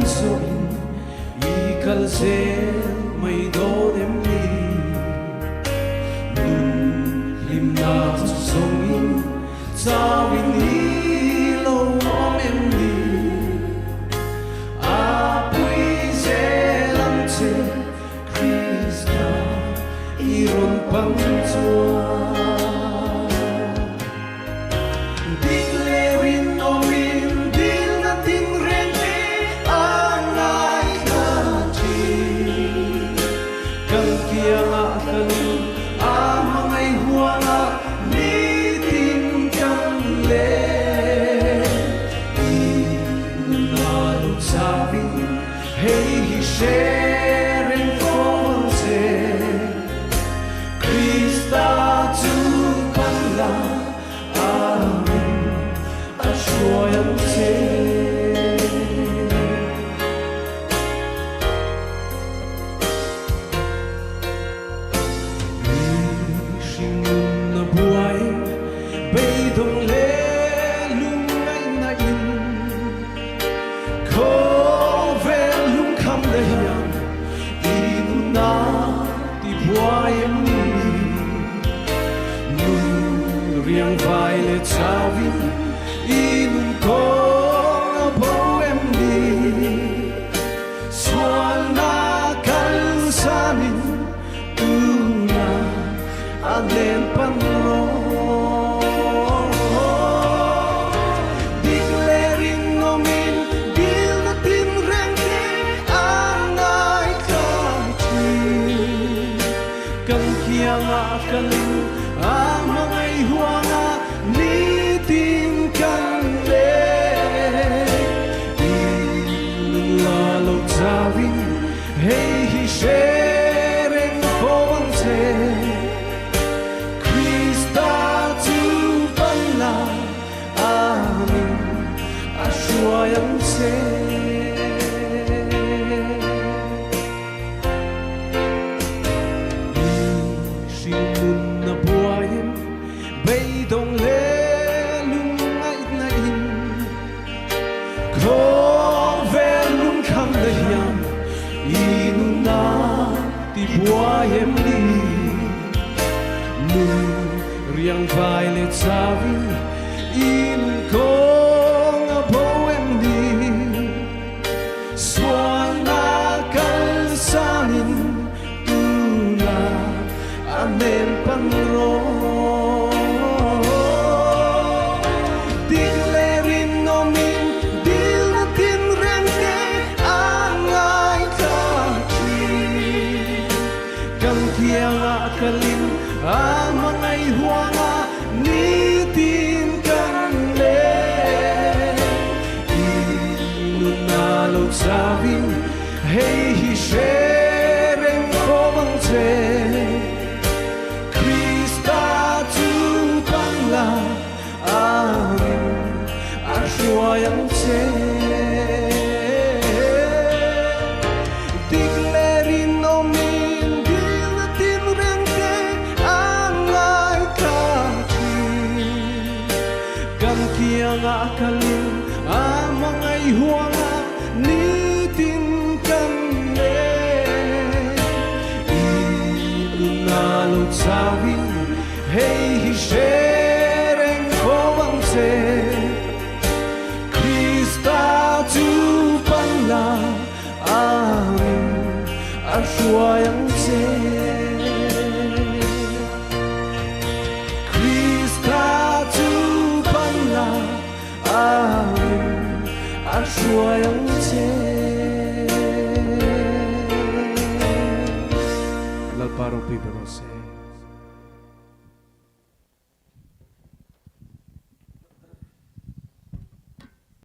soin ikalsel may donem ni lim na songin tawin ilaw om ni apui zelante Krista iron pangtua sharing forse Krista tu panla amin ashoyam se shingun na buhay beidong le lungay na in ko riang violet savin in kong poem ni swalna kalsamin tuna adlen panro declaring nomin bil natin rengke anay kachi kang kiyang akaling ang mga ihuanga nitin kanle inlalog zawin hey hishereng fonse Krista tu panla amin aswayang se beidong le lungay na in ko velung kam le yang inuna ti buayem ni nu riang violet savin in ko nga poem ni swana kalsanin tuna amen panro kiyang akalin ang mga ihuanga nitin kanle inunalog savin hey hishereng komangse Krista tu panla amin aswayang se kiyang akalin ang mga ihuanga nitin kanle inunalog savin hey hishereng komangse Krista tu panla amin aswayang se aswayang se lalparo pibero se